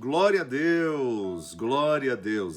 glória a Deus,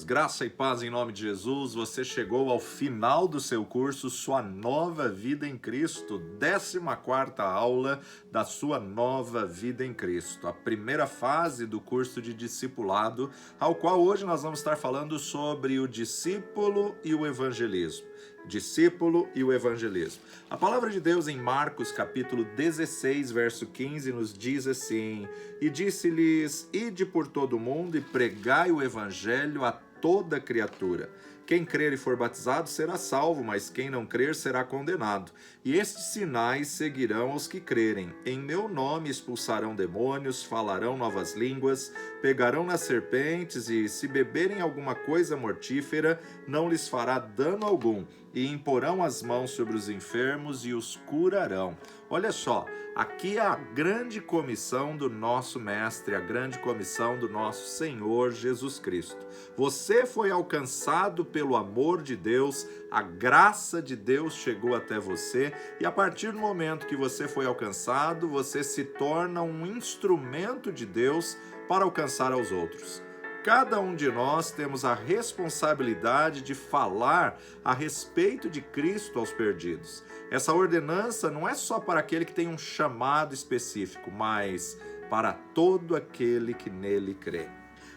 graça e paz em nome de Jesus. Você chegou ao final do seu curso, Sua Nova Vida em Cristo, 14ª aula da Sua Nova Vida em Cristo, a primeira fase do curso de discipulado, ao qual hoje nós vamos estar falando sobre o discípulo e o evangelismo. Discípulo e o evangelismo. A palavra de Deus em Marcos capítulo 16, verso 15 nos diz assim: E disse-lhes, ide por todo o mundo e pregai o evangelho a toda criatura. Quem crer e for batizado será salvo, mas quem não crer será condenado. E estes sinais seguirão os que crerem. Em meu nome expulsarão demônios, falarão novas línguas, pegarão nas serpentes e, se beberem alguma coisa mortífera, não lhes fará dano algum. E imporão as mãos sobre os enfermos e os curarão. Olha só, aqui é a grande comissão do nosso Mestre, a grande comissão do nosso Senhor Jesus Cristo. Você foi alcançado pelo amor de Deus, a graça de Deus chegou até você e a partir do momento que você foi alcançado, você se torna um instrumento de Deus para alcançar aos outros. Cada um de nós temos a responsabilidade de falar a respeito de Cristo aos perdidos. Essa ordenança não é só para aquele que tem um chamado específico, mas para todo aquele que nele crê.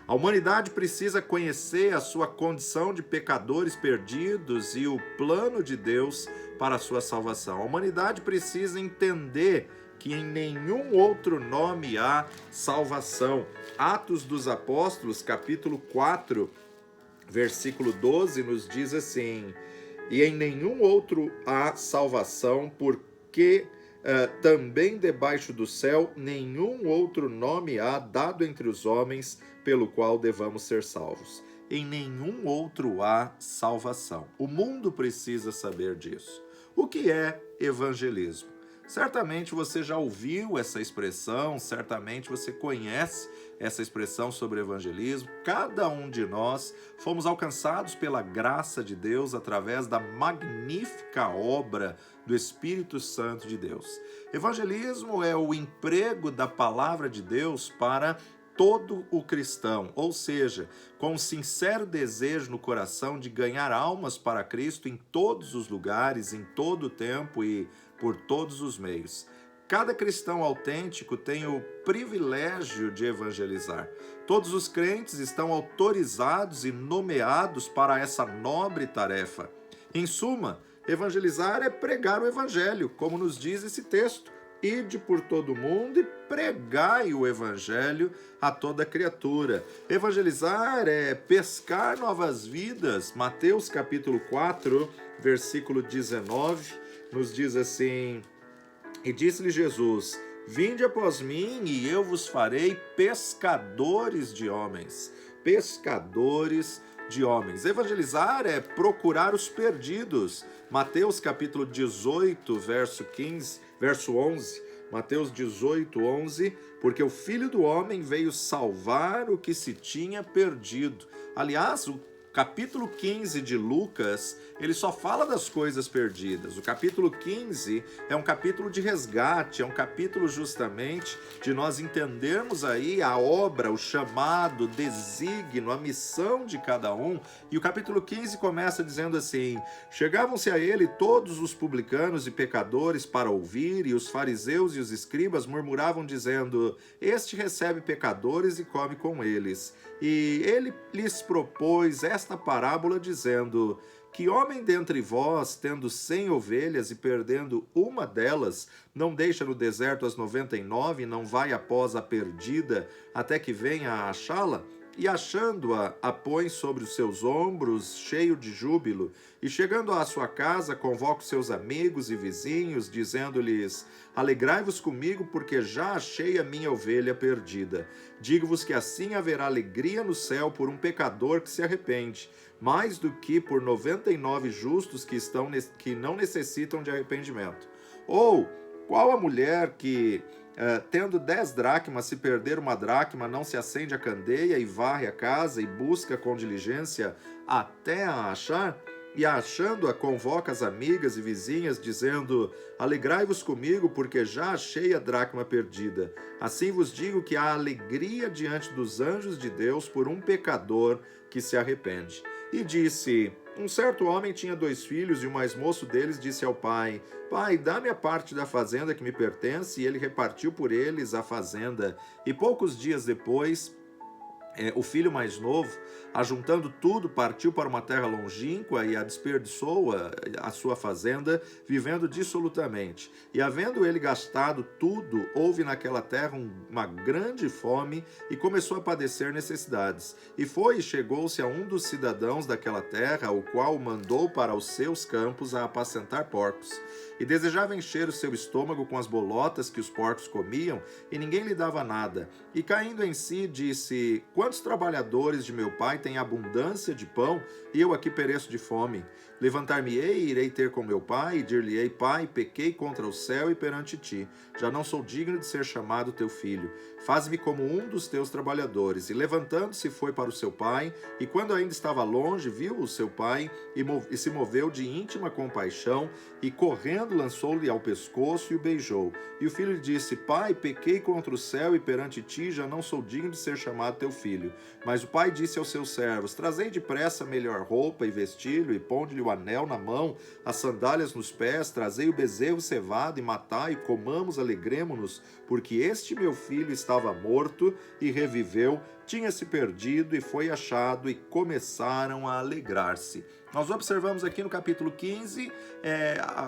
A humanidade precisa conhecer a sua condição de pecadores perdidos e o plano de Deus para a sua salvação. A humanidade precisa entender que em nenhum outro nome há salvação. Atos dos Apóstolos, capítulo 4, versículo 12, nos diz assim: E em nenhum outro há salvação, porque também debaixo do céu nenhum outro nome há dado entre os homens pelo qual devamos ser salvos. Em nenhum outro há salvação. O mundo precisa saber disso. O que é evangelismo? Certamente você já ouviu essa expressão, certamente você conhece essa expressão sobre evangelismo. Cada um de nós fomos alcançados pela graça de Deus através da magnífica obra do Espírito Santo de Deus. Evangelismo é o emprego da palavra de Deus para todo o cristão, ou seja, com um sincero desejo no coração de ganhar almas para Cristo em todos os lugares, em todo o tempo e por todos os meios. Cada cristão autêntico tem o privilégio de evangelizar. Todos os crentes estão autorizados e nomeados para essa nobre tarefa. Em suma, evangelizar é pregar o evangelho, como nos diz esse texto. Ide por todo mundo e pregai o evangelho a toda criatura. Evangelizar é pescar novas vidas. Mateus capítulo 4, versículo 19, nos diz assim: E disse-lhe Jesus, vinde após mim e eu vos farei pescadores de homens. Pescadores de homens. Evangelizar é procurar os perdidos. Mateus capítulo 18, verso 11. Mateus 18, 11. Porque o Filho do Homem veio salvar o que se tinha perdido. Aliás, o capítulo 15 de Lucas, ele só fala das coisas perdidas. O capítulo 15 é um capítulo de resgate, é um capítulo justamente de nós entendermos aí a obra, o chamado, o desígnio, a missão de cada um. E o capítulo 15 começa dizendo assim: Chegavam-se a ele todos os publicanos e pecadores para ouvir, e os fariseus e os escribas murmuravam dizendo: Este recebe pecadores e come com eles. E ele lhes propôs esta parábola dizendo: Que homem dentre vós, tendo 100 ovelhas e perdendo uma delas, não deixa no deserto as 99 e não vai após a perdida até que venha a achá-la? E achando-a, a põe sobre os seus ombros, cheio de júbilo, e chegando à sua casa, convoca os seus amigos e vizinhos, dizendo-lhes: Alegrai-vos comigo, porque já achei a minha ovelha perdida. Digo-vos que assim haverá alegria no céu por um pecador que se arrepende, mais do que por 99 justos que não necessitam de arrependimento. Ou, qual a mulher que, tendo 10 dracmas, se perder uma dracma, não se acende a candeia e varre a casa e busca com diligência até a achar? e achando-a convoca as amigas e vizinhas, dizendo: alegrai-vos comigo, porque já achei a dracma perdida. Assim vos digo que há alegria diante dos anjos de Deus por um pecador que se arrepende. E disse: um certo homem tinha 2 filhos, e o mais moço deles disse ao pai: pai, dá-me a parte da fazenda que me pertence. E ele repartiu por eles a fazenda. E poucos dias depois, o filho mais novo, ajuntando tudo, partiu para uma terra longínqua e a desperdiçou a sua fazenda, vivendo dissolutamente. E havendo ele gastado tudo, houve naquela terra uma grande fome e começou a padecer necessidades. E foi e chegou-se a um dos cidadãos daquela terra, o qual o mandou para os seus campos a apacentar porcos. E desejava encher o seu estômago com as bolotas que os porcos comiam, e ninguém lhe dava nada. E caindo em si, disse: quantos trabalhadores de meu pai têm abundância de pão, e eu aqui pereço de fome? Levantar-me-ei e irei ter com meu pai, e dir-lhe-ei: pai, pequei contra o céu e perante ti. Já não sou digno de ser chamado teu filho. Faz-me como um dos teus trabalhadores. E levantando-se foi para o seu pai, e quando ainda estava longe, viu o seu pai, e se moveu de íntima compaixão, e correndo lançou-lhe ao pescoço e o beijou. E o filho lhe disse: pai, pequei contra o céu e perante ti, já não sou digno de ser chamado teu filho. Mas o pai disse aos seus servos: trazei depressa a melhor roupa e vestilho, e ponde-lhe o anel na mão, as sandálias nos pés, trazei o bezerro cevado e matai, e comamos, alegremo-nos, porque este meu filho estava morto e reviveu, tinha se perdido e foi achado, e começaram a alegrar-se. Nós observamos aqui no capítulo 15,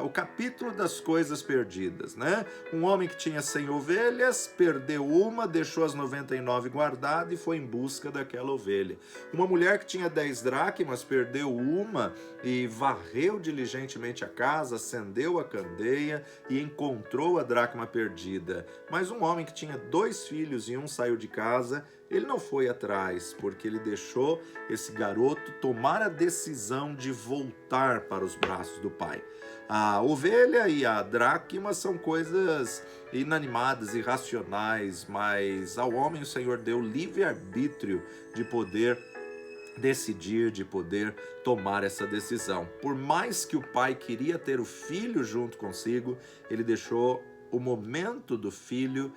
o capítulo das coisas perdidas, né? Um homem que tinha 100 ovelhas, perdeu uma, deixou as 99 guardadas e foi em busca daquela ovelha. Uma mulher que tinha 10 dracmas, perdeu uma e varreu diligentemente a casa, acendeu a candeia e encontrou a dracma perdida. Mas um homem que tinha 2 filhos e um saiu de casa, ele não foi atrás, porque ele deixou esse garoto tomar a decisão de voltar para os braços do pai. A ovelha e a dracma são coisas inanimadas, irracionais, mas ao homem o Senhor deu livre-arbítrio de poder decidir, de poder tomar essa decisão. Por mais que o pai queria ter o filho junto consigo, ele deixou o momento do filho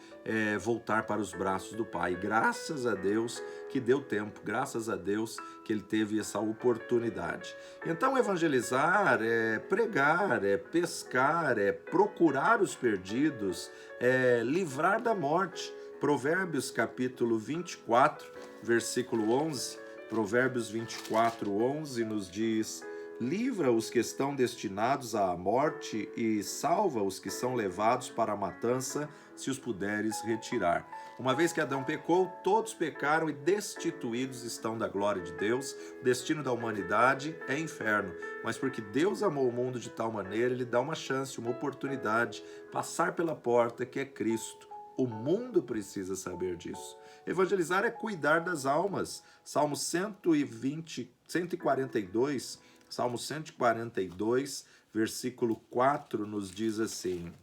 voltar para os braços do pai. Graças a Deus que deu tempo, graças a Deus que ele teve essa oportunidade. Então, evangelizar é pregar, é pescar, é procurar os perdidos, é livrar da morte. Provérbios capítulo 24, versículo 11, Provérbios 24, 11 nos diz: livra os que estão destinados à morte e salva os que são levados para a matança, se os puderes retirar. Uma vez que Adão pecou, todos pecaram e destituídos estão da glória de Deus. O destino da humanidade é inferno, mas porque Deus amou o mundo de tal maneira, ele dá uma chance, uma oportunidade, passar pela porta que é Cristo. O mundo precisa saber disso. Evangelizar é cuidar das almas. Salmo 142, Salmo 142, versículo 4 nos diz assim: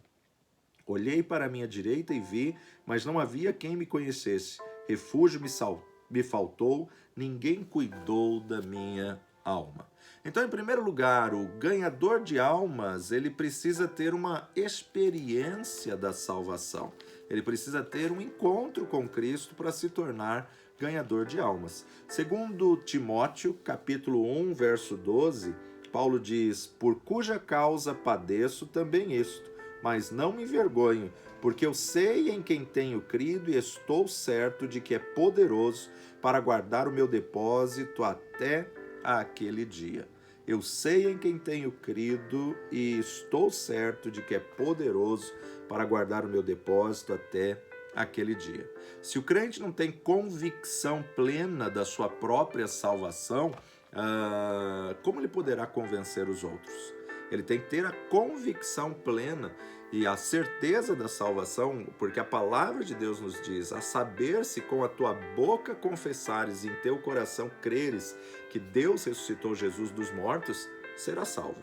olhei para a minha direita e vi, mas não havia quem me conhecesse. Refúgio me faltou, ninguém cuidou da minha alma. Então, em primeiro lugar, o ganhador de almas, ele precisa ter uma experiência da salvação. Ele precisa ter um encontro com Cristo para se tornar ganhador de almas. Segundo Timóteo, capítulo 1, verso 12, Paulo diz: por cuja causa padeço também isto, mas não me envergonho, porque eu sei em quem tenho crido e estou certo de que é poderoso para guardar o meu depósito até aquele dia. Eu sei em quem tenho crido e estou certo de que é poderoso para guardar o meu depósito até aquele dia. Se o crente não tem convicção plena da sua própria salvação, como ele poderá convencer os outros? Ele tem que ter a convicção plena e a certeza da salvação, porque a palavra de Deus nos diz: a saber se com a tua boca confessares e em teu coração creres que Deus ressuscitou Jesus dos mortos, será salvo.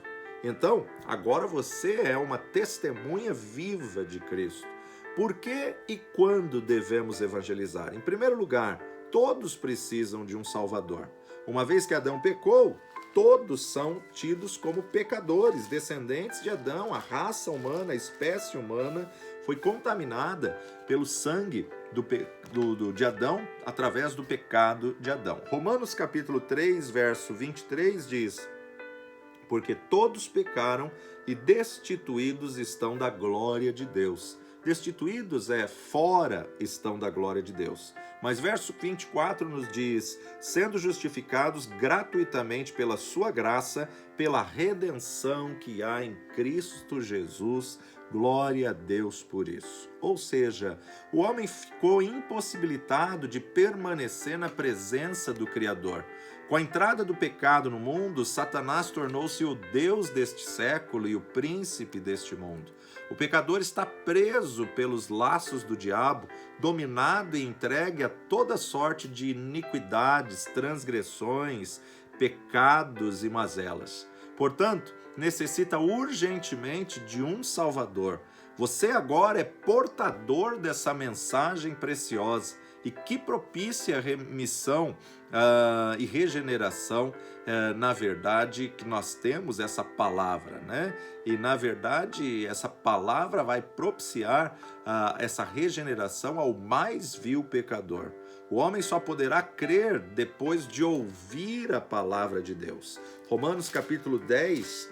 Então, agora você é uma testemunha viva de Cristo. Por que e quando devemos evangelizar? Em primeiro lugar, todos precisam de um Salvador. Uma vez que Adão pecou, todos são tidos como pecadores, descendentes de Adão. A raça humana, a espécie humana foi contaminada pelo sangue de Adão através do pecado de Adão. Romanos capítulo 3, verso 23 diz: porque todos pecaram e destituídos estão da glória de Deus. Destituídos fora estão da glória de Deus. Mas verso 24 nos diz: sendo justificados gratuitamente pela sua graça, pela redenção que há em Cristo Jesus. Glória a Deus por isso. Ou seja, o homem ficou impossibilitado de permanecer na presença do Criador. Com a entrada do pecado no mundo, Satanás tornou-se o Deus deste século e o príncipe deste mundo. O pecador está preso pelos laços do diabo, dominado e entregue a toda sorte de iniquidades, transgressões, pecados e mazelas. Portanto, necessita urgentemente de um Salvador. Você agora é portador dessa mensagem preciosa e que propicia remissão e regeneração. Na verdade, que nós temos essa palavra, né? E na verdade, essa palavra vai propiciar essa regeneração ao mais vil pecador. O homem só poderá crer depois de ouvir a palavra de Deus. Romanos capítulo 10,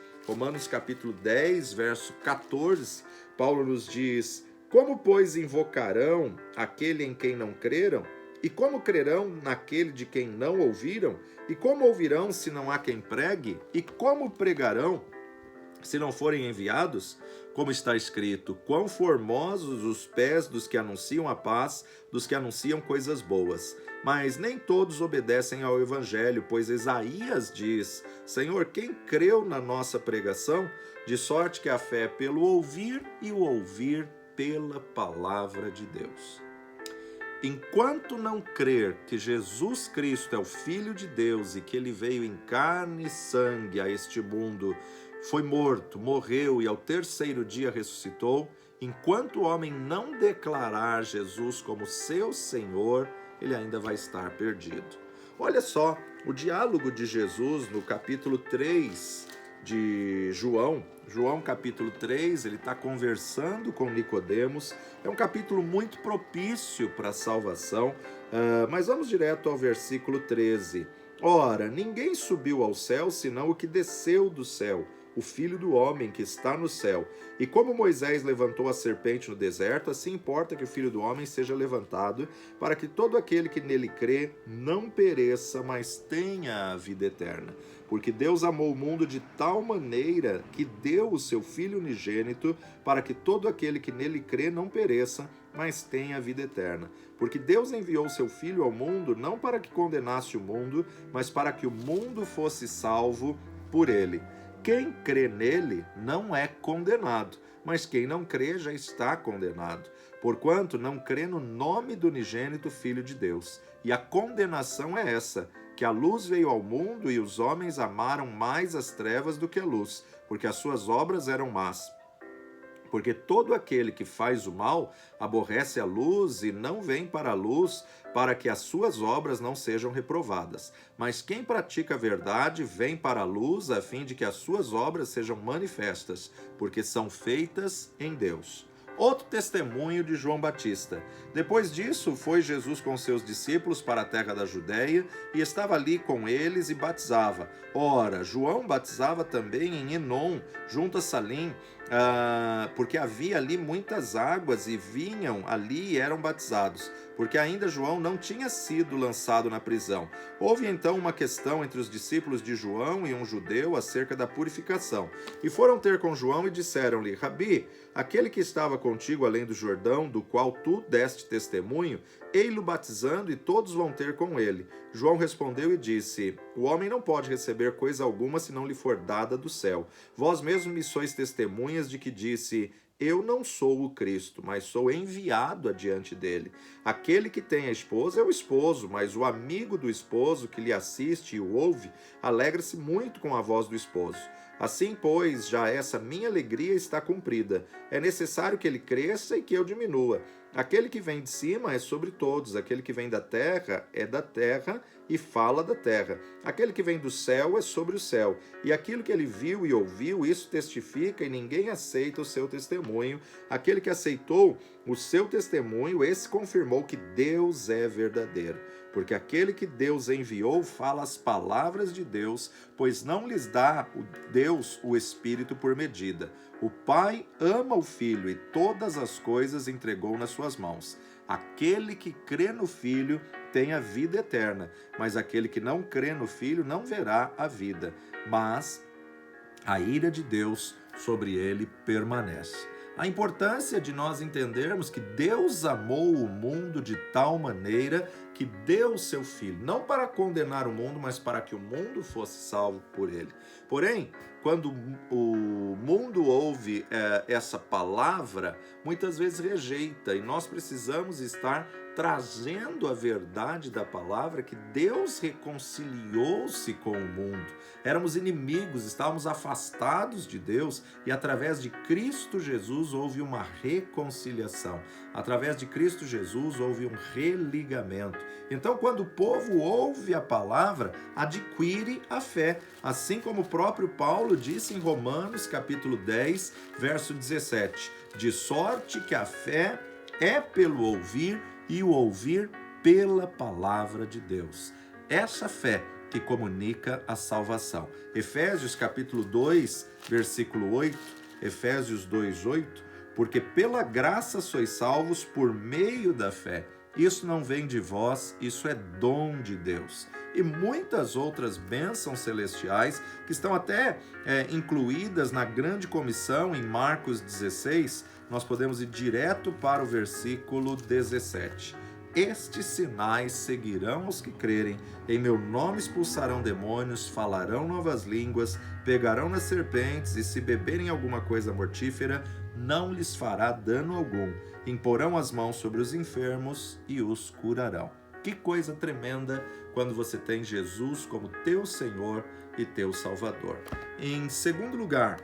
verso 14, Paulo nos diz: como, pois, invocarão aquele em quem não creram? E como crerão naquele de quem não ouviram? E como ouvirão se não há quem pregue? E como pregarão se não forem enviados? Como está escrito: quão formosos os pés dos que anunciam a paz, dos que anunciam coisas boas. Mas nem todos obedecem ao evangelho, pois Isaías diz: Senhor, quem creu na nossa pregação? De sorte que a fé é pelo ouvir e o ouvir pela palavra de Deus. Enquanto não crer que Jesus Cristo é o Filho de Deus e que ele veio em carne e sangue a este mundo, foi morto, morreu e ao terceiro dia ressuscitou, enquanto o homem não declarar Jesus como seu Senhor, ele ainda vai estar perdido. Olha só, o diálogo de Jesus no capítulo 3 de João capítulo 3, ele está conversando com Nicodemos. É um capítulo muito propício para a salvação, mas vamos direto ao versículo 13. Ora, ninguém subiu ao céu senão o que desceu do céu, o Filho do Homem que está no céu. E como Moisés levantou a serpente no deserto, assim importa que o Filho do Homem seja levantado, para que todo aquele que nele crê não pereça, mas tenha a vida eterna. Porque Deus amou o mundo de tal maneira que deu o seu Filho unigênito, para que todo aquele que nele crê não pereça, mas tenha a vida eterna. Porque Deus enviou o seu Filho ao mundo, não para que condenasse o mundo, mas para que o mundo fosse salvo por ele. Quem crê nele não é condenado, mas quem não crê já está condenado, porquanto não crê no nome do unigênito Filho de Deus. E a condenação é essa, que a luz veio ao mundo e os homens amaram mais as trevas do que a luz, porque as suas obras eram más. Porque todo aquele que faz o mal aborrece a luz e não vem para a luz, para que as suas obras não sejam reprovadas. Mas quem pratica a verdade vem para a luz, a fim de que as suas obras sejam manifestas, porque são feitas em Deus. Outro testemunho de João Batista. Depois disso, foi Jesus com seus discípulos para a terra da Judéia e estava ali com eles e batizava. Ora, João batizava também em Enom, junto a Salim, porque havia ali muitas águas e vinham ali e eram batizados, porque ainda João não tinha sido lançado na prisão. Houve então uma questão entre os discípulos de João e um judeu acerca da purificação. E foram ter com João e disseram-lhe: Rabi, aquele que estava contigo além do Jordão, do qual tu deste testemunho, ei-lo batizando e todos vão ter com ele. João respondeu e disse: O homem não pode receber coisa alguma se não lhe for dada do céu. Vós mesmos me sois testemunhas de que disse: Eu não sou o Cristo, mas sou enviado adiante dele. Aquele que tem a esposa é o esposo, mas o amigo do esposo que lhe assiste e o ouve, alegra-se muito com a voz do esposo. Assim, pois, já essa minha alegria está cumprida. É necessário que ele cresça e que eu diminua. Aquele que vem de cima é sobre todos, aquele que vem da terra é da terra e fala da terra. Aquele que vem do céu é sobre o céu. E aquilo que ele viu e ouviu, isso testifica, e ninguém aceita o seu testemunho. Aquele que aceitou o seu testemunho, esse confirmou que Deus é verdadeiro. Porque aquele que Deus enviou fala as palavras de Deus, pois não lhes dá Deus o Espírito por medida. O Pai ama o Filho e todas as coisas entregou nas suas mãos. Aquele que crê no Filho tem a vida eterna, mas aquele que não crê no Filho não verá a vida, mas a ira de Deus sobre ele permanece. A importância de nós entendermos que Deus amou o mundo de tal maneira que deu o seu Filho, não para condenar o mundo, mas para que o mundo fosse salvo por ele. Porém, quando o mundo ouve essa palavra, muitas vezes rejeita, e nós precisamos estar trazendo a verdade da palavra que Deus reconciliou-se com o mundo. Éramos inimigos, estávamos afastados de Deus e através de Cristo Jesus houve uma reconciliação. Através de Cristo Jesus houve um religamento. Então, quando o povo ouve a palavra, adquire a fé. Assim como o próprio Paulo disse em Romanos, capítulo 10, verso 17. De sorte que a fé é pelo ouvir e o ouvir pela palavra de Deus. Essa fé que comunica a salvação. Efésios capítulo 2, versículo 8, Efésios 2, 8, porque pela graça sois salvos por meio da fé. Isso não vem de vós, isso é dom de Deus. E muitas outras bênçãos celestiais que estão até incluídas na grande comissão em Marcos 16, nós podemos ir direto para o versículo 17. Estes sinais seguirão os que crerem, em meu nome expulsarão demônios, falarão novas línguas, pegarão nas serpentes e se beberem alguma coisa mortífera, não lhes fará dano algum. Imporão as mãos sobre os enfermos e os curarão. Que coisa tremenda quando você tem Jesus como teu Senhor e teu Salvador. Em segundo lugar,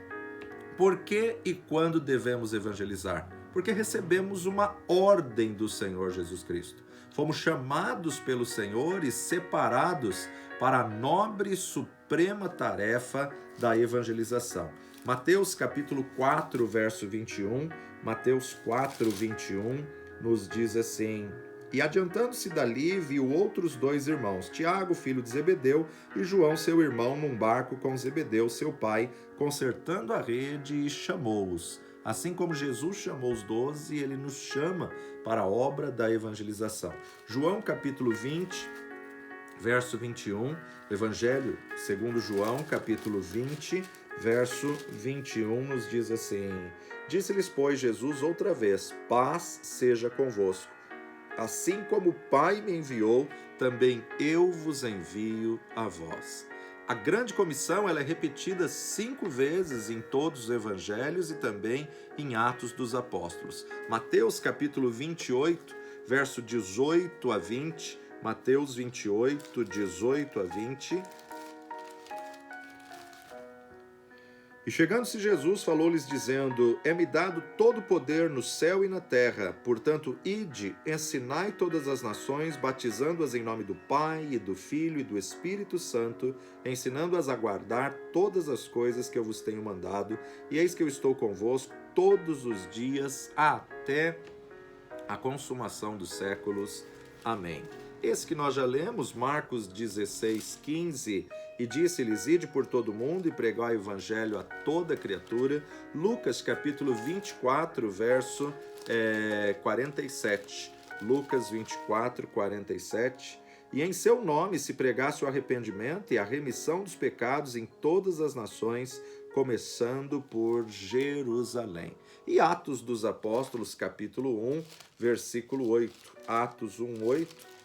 por que e quando devemos evangelizar? Porque recebemos uma ordem do Senhor Jesus Cristo. Fomos chamados pelo Senhor e separados para a nobre e suprema tarefa da evangelização. Mateus capítulo 4, verso 21, Mateus 4, 21, nos diz assim: E adiantando-se dali, viu outros dois irmãos, Tiago, filho de Zebedeu, e João, seu irmão, num barco com Zebedeu, seu pai, consertando a rede, e chamou-os. Assim como Jesus chamou os 12, ele nos chama para a obra da evangelização. João capítulo 20, verso 21, Evangelho segundo João, capítulo 20, verso 21, nos diz assim: Disse-lhes, pois, Jesus outra vez: Paz seja convosco. Assim como o Pai me enviou, também eu vos envio a vós. A grande comissão ela é repetida 5 vezes em todos os evangelhos e também em Atos dos Apóstolos. Mateus capítulo 28, verso 18 a 20, Mateus 28, 18 a 20. E chegando-se Jesus, falou-lhes dizendo: É-me dado todo o poder no céu e na terra. Portanto, ide, ensinai todas as nações, batizando-as em nome do Pai, e do Filho, e do Espírito Santo, ensinando-as a guardar todas as coisas que eu vos tenho mandado. E eis que eu estou convosco todos os dias, até a consumação dos séculos. Amém. Esse que nós já lemos, Marcos 16, 15, e disse-lhes: Ide por todo o mundo e pregai o evangelho a toda criatura. Lucas capítulo 24, verso 47. Lucas 24, 47. E em seu nome se pregasse o arrependimento e a remissão dos pecados em todas as nações, começando por Jerusalém. E Atos dos Apóstolos, capítulo 1, versículo 8. Atos 1, 8.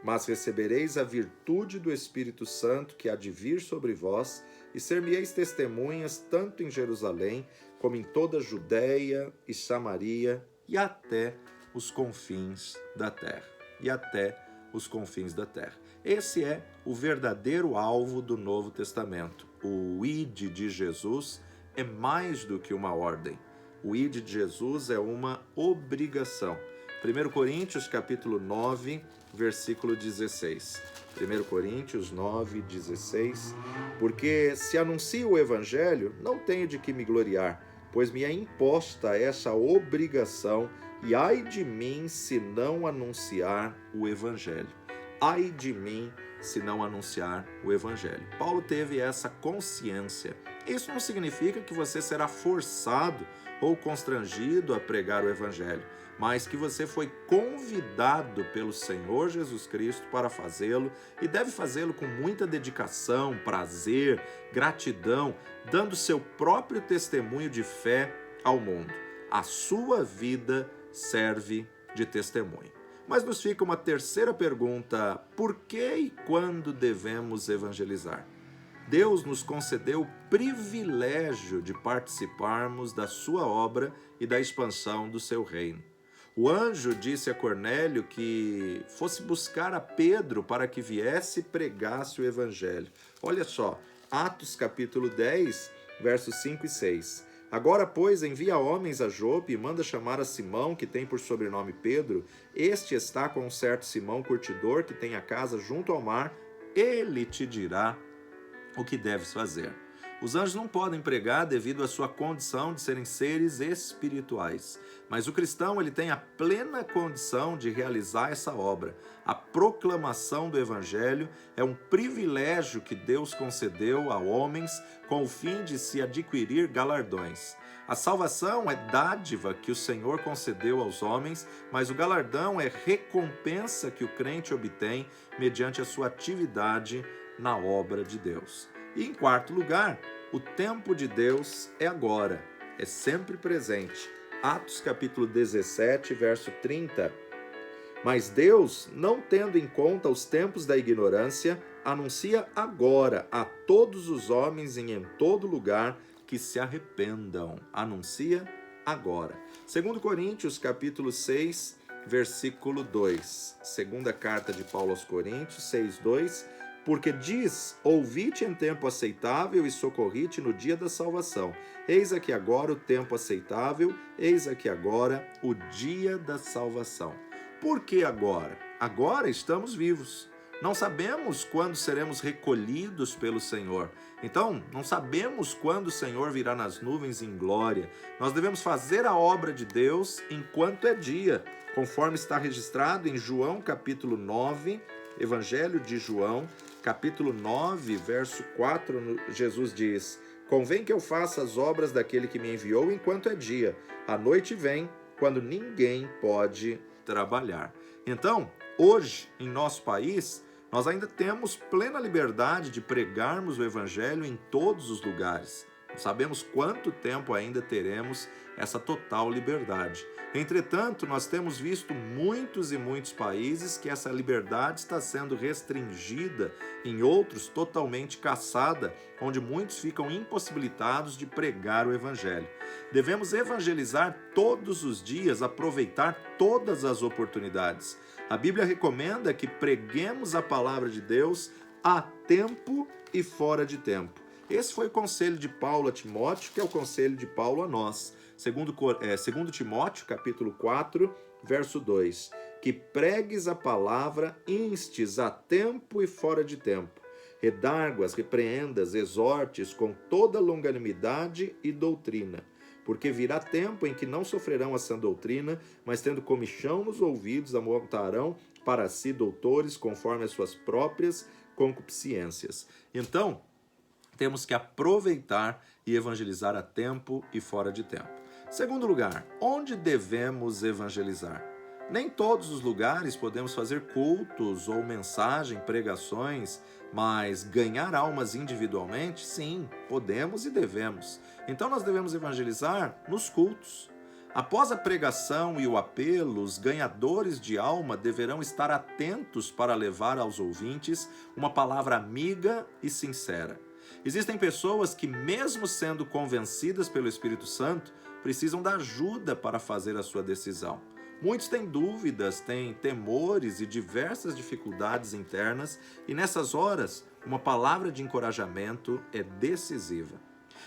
Mas recebereis a virtude do Espírito Santo que há de vir sobre vós, e ser-me-eis testemunhas tanto em Jerusalém, como em toda a Judéia e Samaria, e até os confins da terra. E até os confins da terra. Esse é o verdadeiro alvo do Novo Testamento. o id de Jesus é mais do que uma ordem. O id de Jesus é uma obrigação. 1 Coríntios capítulo 9, versículo 16. 1 Coríntios 9, 16. Porque se anuncio o evangelho, não tenho de que me gloriar, pois me é imposta essa obrigação, e ai de mim se não anunciar o evangelho. Ai de mim se não anunciar o evangelho. Paulo teve essa consciência. Isso não significa que você será forçado ou constrangido a pregar o evangelho, mas que você foi convidado pelo Senhor Jesus Cristo para fazê-lo e deve fazê-lo com muita dedicação, prazer, gratidão, dando seu próprio testemunho de fé ao mundo. A sua vida serve de testemunho. Mas nos fica uma terceira pergunta: por que e quando devemos evangelizar? Deus nos concedeu o privilégio de participarmos da sua obra e da expansão do seu reino. O anjo disse a Cornélio que fosse buscar a Pedro para que viesse e pregasse o evangelho. Olha só, Atos capítulo 10, versos 5 e 6. Agora, pois, envia homens a Jope e manda chamar a Simão, que tem por sobrenome Pedro. Este está com um certo Simão curtidor, que tem a casa junto ao mar. Ele te dirá o que deves fazer. Os anjos não podem pregar devido à sua condição de serem seres espirituais, mas o cristão ele tem a plena condição de realizar essa obra. A proclamação do evangelho é um privilégio que Deus concedeu a homens com o fim de se adquirir galardões. A salvação é dádiva que o Senhor concedeu aos homens, mas o galardão é recompensa que o crente obtém mediante a sua atividade na obra de Deus. E em quarto lugar, o tempo de Deus é agora, é sempre presente. Atos capítulo 17, verso 30. Mas Deus, não tendo em conta os tempos da ignorância, anuncia agora a todos os homens e em todo lugar que se arrependam. Anuncia agora. 2 Coríntios capítulo 6, versículo 2. Segunda carta de Paulo aos Coríntios, 6, 2. Porque diz, ouvi-te em tempo aceitável e socorri-te no dia da salvação. Eis aqui agora o tempo aceitável, eis aqui agora o dia da salvação. Por que agora? Agora estamos vivos. Não sabemos quando seremos recolhidos pelo Senhor. Então, não sabemos quando o Senhor virá nas nuvens em glória. Nós devemos fazer a obra de Deus enquanto é dia, conforme está registrado em João capítulo 9, Evangelho de João, capítulo 9, verso 4, Jesus diz: convém que eu faça as obras daquele que me enviou enquanto é dia. A noite vem, quando ninguém pode trabalhar. Então, hoje, em nosso país, nós ainda temos plena liberdade de pregarmos o evangelho em todos os lugares. Não sabemos quanto tempo ainda teremos essa total liberdade. Entretanto, nós temos visto muitos e muitos países que essa liberdade está sendo restringida, em outros totalmente cassada, onde muitos ficam impossibilitados de pregar o evangelho. Devemos evangelizar todos os dias, aproveitar todas as oportunidades. A Bíblia recomenda que preguemos a palavra de Deus a tempo e fora de tempo. Esse foi o conselho de Paulo a Timóteo, que é o conselho de Paulo a nós. Segundo Timóteo, capítulo 4, verso 2. Que pregues a palavra, instes a tempo e fora de tempo. Redarguas, repreendas, exortes com toda longanimidade e doutrina. Porque virá tempo em que não sofrerão a sã doutrina, mas tendo comichão nos ouvidos, amontarão para si doutores conforme as suas próprias concupiscências. Então, temos que aproveitar e evangelizar a tempo e fora de tempo. Segundo lugar, onde devemos evangelizar? Nem todos os lugares podemos fazer cultos ou mensagem, pregações, mas ganhar almas individualmente, sim, podemos e devemos. Então nós devemos evangelizar nos cultos. Após a pregação e o apelo, os ganhadores de alma deverão estar atentos para levar aos ouvintes uma palavra amiga e sincera. Existem pessoas que, mesmo sendo convencidas pelo Espírito Santo, precisam da ajuda para fazer a sua decisão. Muitos têm dúvidas, têm temores e diversas dificuldades internas, e nessas horas uma palavra de encorajamento é decisiva.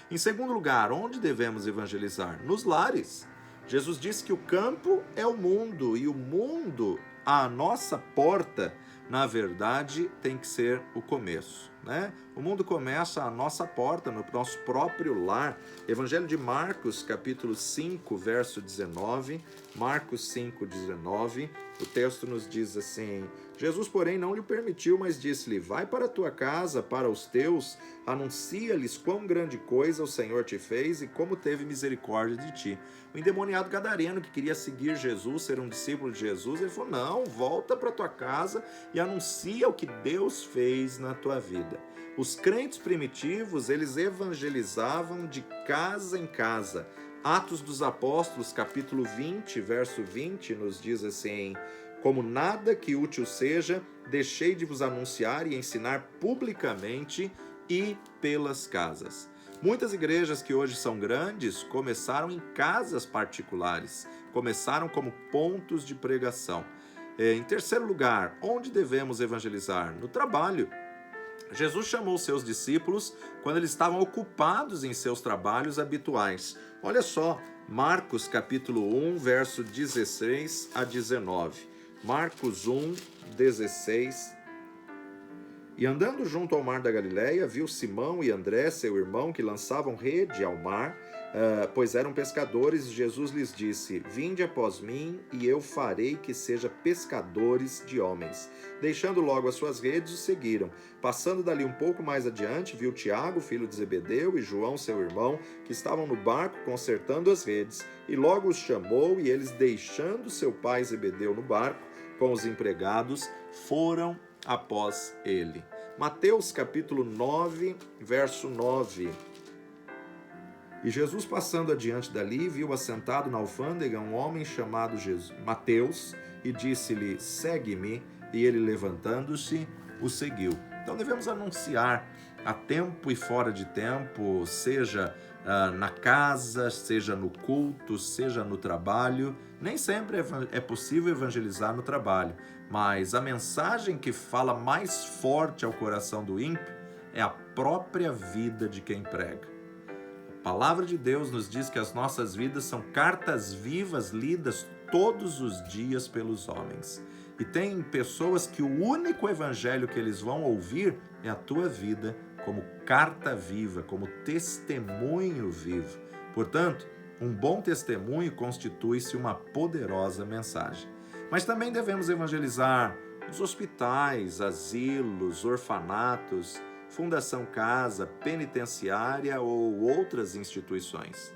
Em segundo lugar, onde devemos evangelizar? Nos lares. Jesus disse que o campo é o mundo e o mundo, a nossa porta, na verdade, tem que ser o começo, né? O mundo começa à nossa porta, no nosso próprio lar. Evangelho de Marcos, capítulo 5, verso 19. Marcos 5, 19. O texto nos diz assim: Jesus, porém, não lhe permitiu, mas disse-lhe: vai para a tua casa, para os teus, anuncia-lhes quão grande coisa o Senhor te fez e como teve misericórdia de ti. O endemoniado gadareno que queria seguir Jesus, ser um discípulo de Jesus, ele falou: não, volta para a tua casa e anuncia o que Deus fez na tua vida. Os crentes primitivos, eles evangelizavam de casa em casa. Atos dos Apóstolos, capítulo 20, verso 20, nos diz assim: como nada que útil seja, deixei de vos anunciar e ensinar publicamente e pelas casas. Muitas igrejas que hoje são grandes começaram em casas particulares, começaram como pontos de pregação. Em terceiro lugar, onde devemos evangelizar? No trabalho. Jesus chamou seus discípulos quando eles estavam ocupados em seus trabalhos habituais. Olha só, Marcos capítulo 1, verso 16 a 19. Marcos 1, 16. E andando junto ao mar da Galileia, viu Simão e André, seu irmão, que lançavam rede ao mar, pois eram pescadores, e Jesus lhes disse: vinde após mim, e eu farei que seja pescadores de homens. Deixando logo as suas redes, o seguiram. Passando dali um pouco mais adiante, viu Tiago, filho de Zebedeu, e João, seu irmão, que estavam no barco consertando as redes, e logo os chamou, e eles, deixando seu pai Zebedeu no barco, com os empregados, foram após ele. Mateus capítulo 9, verso 9. E Jesus, passando adiante dali, viu assentado na alfândega um homem chamado Mateus, e disse-lhe: segue-me, e ele, levantando-se, o seguiu. Então devemos anunciar a tempo e fora de tempo, seja na casa, seja no culto, seja no trabalho. Nem sempre é possível evangelizar no trabalho, mas a mensagem que fala mais forte ao coração do ímpio é a própria vida de quem prega. A palavra de Deus nos diz que as nossas vidas são cartas vivas lidas todos os dias pelos homens. E tem pessoas que o único evangelho que eles vão ouvir é a tua vida como carta viva, como testemunho vivo. Portanto, um bom testemunho constitui-se uma poderosa mensagem. Mas também devemos evangelizar os hospitais, asilos, orfanatos, Fundação Casa, penitenciária ou outras instituições.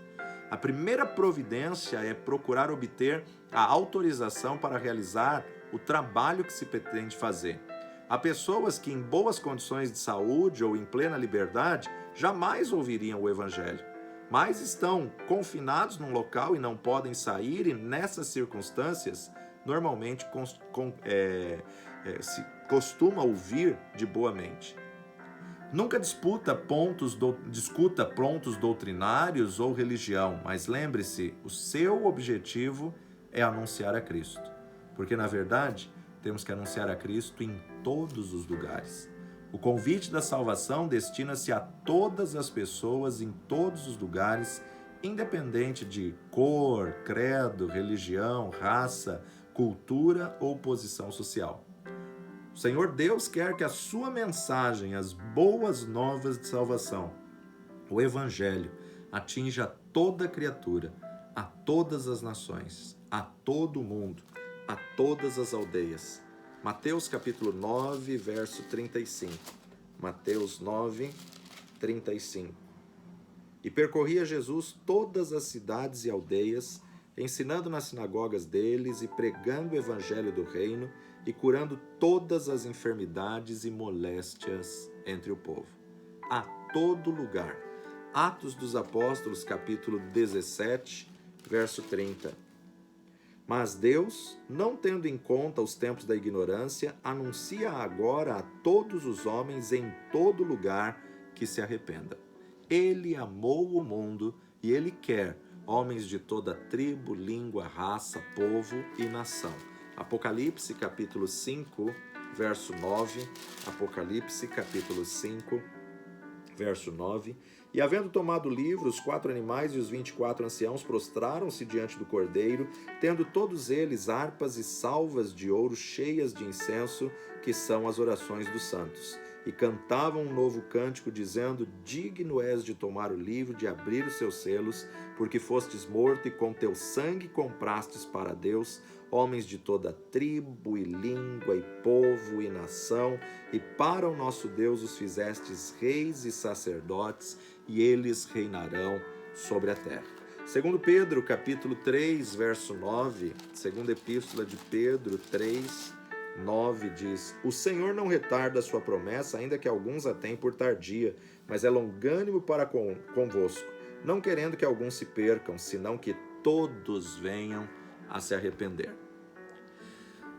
A primeira providência é procurar obter a autorização para realizar o trabalho que se pretende fazer. Há pessoas que, em boas condições de saúde ou em plena liberdade, jamais ouviriam o Evangelho, mas estão confinados num local e não podem sair, e nessas circunstâncias, normalmente se costuma ouvir de boa mente. Nunca discuta pontos doutrinários ou religião, mas lembre-se, o seu objetivo é anunciar a Cristo. Porque, na verdade, temos que anunciar a Cristo em todos os lugares. O convite da salvação destina-se a todas as pessoas em todos os lugares, independente de cor, credo, religião, raça, cultura ou posição social. O Senhor Deus quer que a sua mensagem, as boas novas de salvação, o Evangelho, atinja toda criatura, a todas as nações, a todo o mundo, a todas as aldeias. Mateus capítulo 9, verso 35. Mateus 9, 35. E percorria Jesus todas as cidades e aldeias, ensinando nas sinagogas deles e pregando o evangelho do reino e curando todas as enfermidades e moléstias entre o povo. A todo lugar. Atos dos Apóstolos, capítulo 17, verso 30. Mas Deus, não tendo em conta os tempos da ignorância, anuncia agora a todos os homens em todo lugar que se arrependam. Ele amou o mundo e Ele quer homens de toda tribo, língua, raça, povo e nação. Apocalipse, capítulo 5, verso 9, Apocalipse, capítulo 5, verso 9. E havendo tomado o livro, os 4 animais e os 24 anciãos prostraram-se diante do Cordeiro, tendo todos eles harpas e salvas de ouro cheias de incenso, que são as orações dos santos. E cantavam um novo cântico, dizendo: digno és de tomar o livro, de abrir os seus selos, porque fostes morto e com teu sangue comprastes para Deus homens de toda tribo e língua e povo e nação, e para o nosso Deus os fizestes reis e sacerdotes, e eles reinarão sobre a terra. Segundo Pedro, capítulo 3, verso 9, segunda epístola de Pedro 3, 9 diz: o Senhor não retarda a sua promessa, ainda que alguns a tenham por tardia, mas é longânimo para convosco, não querendo que alguns se percam, senão que todos venham a se arrepender.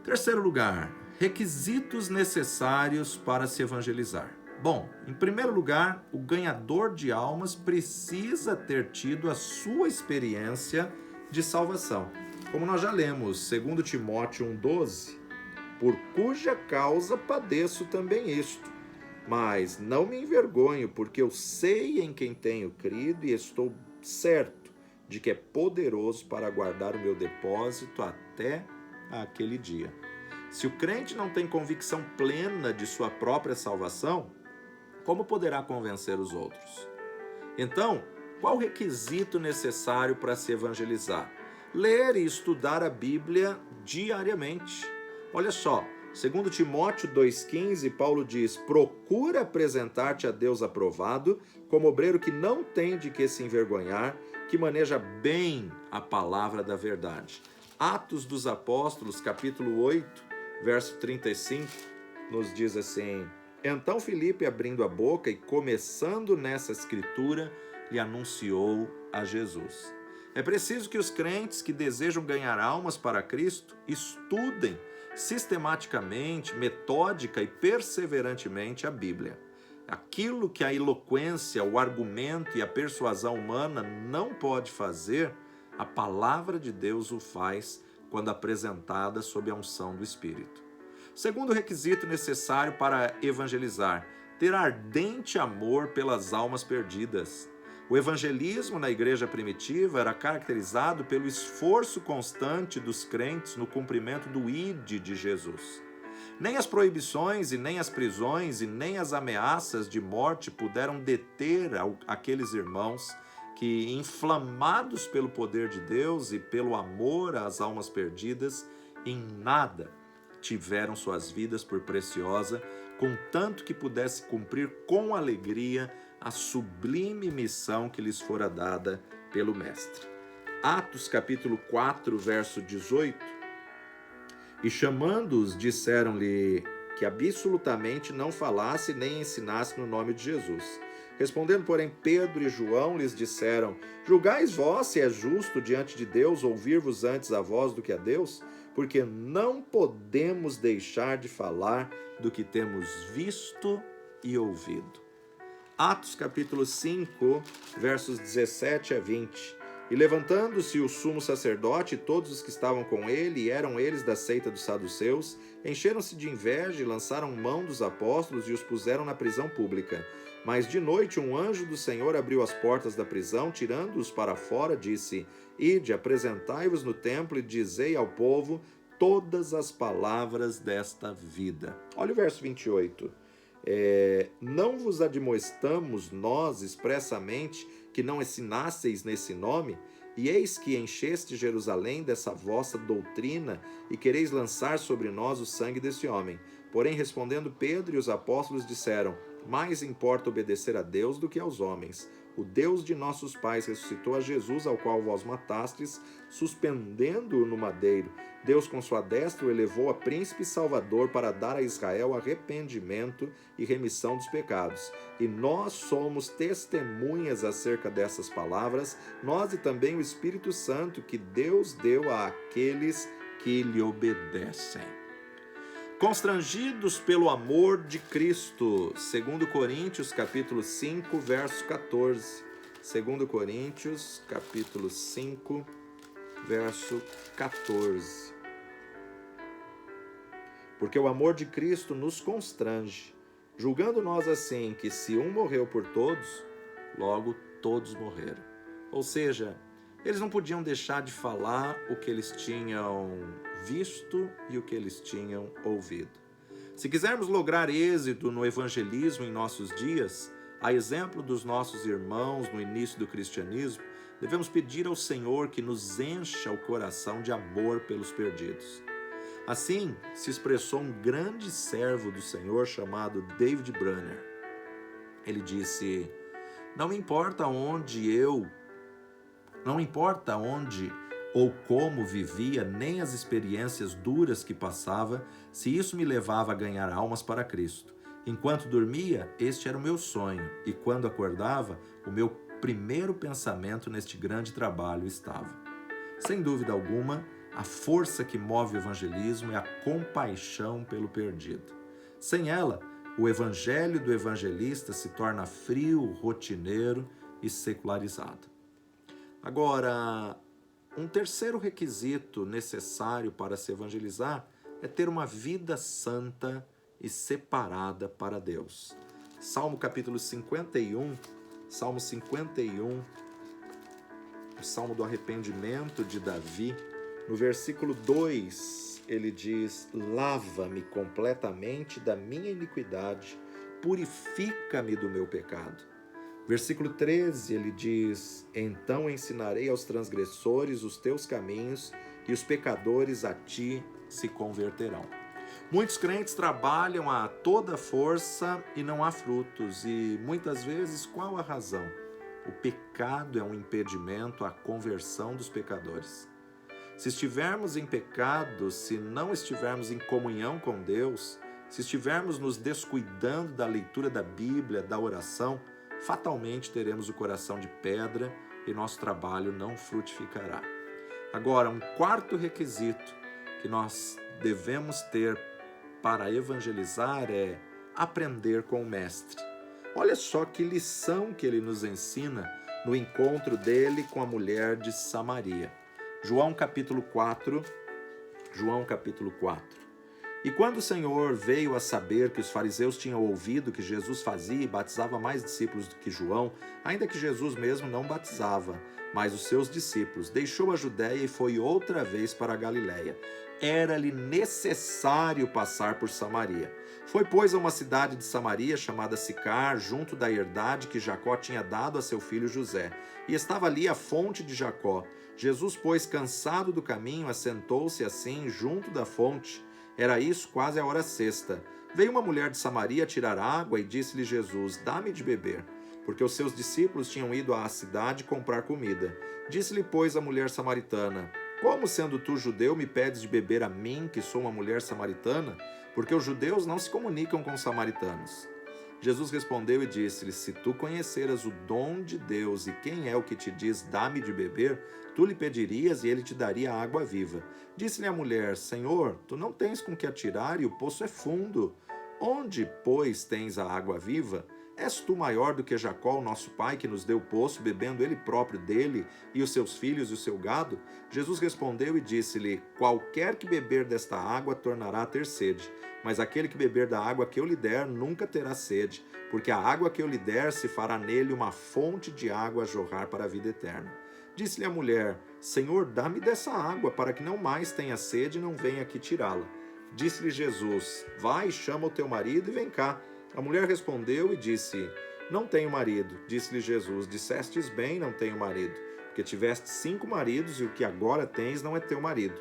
Terceiro lugar, requisitos necessários para se evangelizar. Bom, em primeiro lugar, o ganhador de almas precisa ter tido a sua experiência de salvação. Como nós já lemos, 2 Timóteo 1,12, por cuja causa padeço também isto, mas não me envergonho, porque eu sei em quem tenho crido e estou certo de que é poderoso para guardar o meu depósito até aquele dia. Se o crente não tem convicção plena de sua própria salvação, como poderá convencer os outros? Então, qual o requisito necessário para se evangelizar? Ler e estudar a Bíblia diariamente. Olha só, 2 Timóteo 2,15, Paulo diz: procura apresentar-te a Deus aprovado, como obreiro que não tem de que se envergonhar, que maneja bem a palavra da verdade. Atos dos Apóstolos, capítulo 8, verso 35, nos diz assim: então Filipe, abrindo a boca e começando nessa escritura, lhe anunciou a Jesus. É preciso que os crentes que desejam ganhar almas para Cristo estudem sistematicamente, metódica e perseverantemente a Bíblia. Aquilo que a eloquência, o argumento e a persuasão humana não pode fazer, a palavra de Deus o faz quando apresentada sob a unção do Espírito. Segundo requisito necessário para evangelizar: ter ardente amor pelas almas perdidas. O evangelismo na igreja primitiva era caracterizado pelo esforço constante dos crentes no cumprimento do ID de Jesus. Nem as proibições e nem as prisões e nem as ameaças de morte puderam deter aqueles irmãos que, inflamados pelo poder de Deus e pelo amor às almas perdidas, em nada tiveram suas vidas por preciosa, contanto que pudesse cumprir com alegria a sublime missão que lhes fora dada pelo Mestre. Atos capítulo 4, verso 18. E chamando-os, disseram-lhe que absolutamente não falasse nem ensinasse no nome de Jesus. Respondendo, porém, Pedro e João lhes disseram: julgais vós se é justo diante de Deus ouvir-vos antes a vós do que a Deus? Porque não podemos deixar de falar do que temos visto e ouvido. Atos capítulo 5, versos 17 a 20. E levantando-se o sumo sacerdote e todos os que estavam com ele, e eram eles da seita dos saduceus, encheram-se de inveja e lançaram mão dos apóstolos e os puseram na prisão pública. Mas de noite um anjo do Senhor abriu as portas da prisão, tirando-os para fora, disse: ide, apresentai-vos no templo e dizei ao povo todas as palavras desta vida. Olha o verso 28. Não vos admoestamos nós expressamente que não ensinasseis nesse nome? E eis que encheste Jerusalém dessa vossa doutrina e quereis lançar sobre nós o sangue desse homem. Porém, respondendo Pedro e os apóstolos disseram: mais importa obedecer a Deus do que aos homens. O Deus de nossos pais ressuscitou a Jesus, ao qual vós matastes, suspendendo-o no madeiro. Deus com sua destra o elevou a príncipe e salvador para dar a Israel arrependimento e remissão dos pecados. E nós somos testemunhas acerca dessas palavras, nós e também o Espírito Santo que Deus deu àqueles que lhe obedecem. Constrangidos pelo amor de Cristo, 2 Coríntios capítulo 5, verso 14. 2 Coríntios capítulo 5, verso 14. porque o amor de Cristo nos constrange, julgando nós assim que se um morreu por todos, logo todos morreram. Ou seja, eles não podiam deixar de falar o que eles tinham visto e o que eles tinham ouvido. Se quisermos lograr êxito no evangelismo em nossos dias, a exemplo dos nossos irmãos no início do cristianismo, devemos pedir ao Senhor que nos encha o coração de amor pelos perdidos. Assim se expressou um grande servo do Senhor chamado David Brunner. Ele disse: Não importa onde ou como vivia, nem as experiências duras que passava, se isso me levava a ganhar almas para Cristo. Enquanto dormia, este era o meu sonho, e quando acordava, o meu primeiro pensamento neste grande trabalho estava. Sem dúvida alguma, a força que move o evangelismo é a compaixão pelo perdido. Sem ela, o evangelho do evangelista se torna frio, rotineiro e secularizado. Agora, um terceiro requisito necessário para se evangelizar é ter uma vida santa e separada para Deus. Salmo capítulo 51, Salmo 51, o Salmo do arrependimento de Davi, no versículo 2, ele diz: Lava-me completamente da minha iniquidade, purifica-me do meu pecado. Versículo 13, ele diz: Então ensinarei aos transgressores os teus caminhos, e os pecadores a ti se converterão. Muitos crentes trabalham a toda força e não há frutos, e muitas vezes qual a razão? O pecado é um impedimento à conversão dos pecadores. Se estivermos em pecado, se não estivermos em comunhão com Deus, se estivermos nos descuidando da leitura da Bíblia, da oração, fatalmente teremos o coração de pedra e nosso trabalho não frutificará. Agora, um quarto requisito que nós devemos ter para evangelizar é aprender com o Mestre. Olha só que lição que ele nos ensina no encontro dele com a mulher de Samaria. João capítulo 4. E quando o Senhor veio a saber que os fariseus tinham ouvido que Jesus fazia e batizava mais discípulos do que João, ainda que Jesus mesmo não batizava, mas os seus discípulos, deixou a Judéia e foi outra vez para a Galiléia. Era-lhe necessário passar por Samaria. Foi, pois, a uma cidade de Samaria chamada Sicar, junto da herdade que Jacó tinha dado a seu filho José. E estava ali a fonte de Jacó. Jesus, pois, cansado do caminho, assentou-se assim junto da fonte. Era isso quase a hora sexta. Veio uma mulher de Samaria tirar água e disse-lhe Jesus: Dá-me de beber, porque os seus discípulos tinham ido à cidade comprar comida. Disse-lhe, pois, a mulher samaritana: Como, sendo tu judeu, me pedes de beber a mim, que sou uma mulher samaritana? Porque os judeus não se comunicam com os samaritanos. Jesus respondeu e disse-lhe: Se tu conheceras o dom de Deus e quem é o que te diz, dá-me de beber, tu lhe pedirias e ele te daria a água viva. Disse-lhe a mulher: Senhor, tu não tens com que atirar e o poço é fundo. Onde, pois, tens a água viva? És tu maior do que Jacó, o nosso pai, que nos deu o poço, bebendo ele próprio dele, e os seus filhos e o seu gado? Jesus respondeu e disse-lhe: Qualquer que beber desta água tornará a ter sede, mas aquele que beber da água que eu lhe der nunca terá sede, porque a água que eu lhe der se fará nele uma fonte de água a jorrar para a vida eterna. Disse-lhe a mulher: Senhor, dá-me dessa água, para que não mais tenha sede e não venha aqui tirá-la. Disse-lhe Jesus: Vai, chama o teu marido e vem cá. A mulher respondeu e disse: Não tenho marido. Disse-lhe Jesus: Dissestes bem, não tenho marido, porque tiveste 5 maridos e o que agora tens não é teu marido.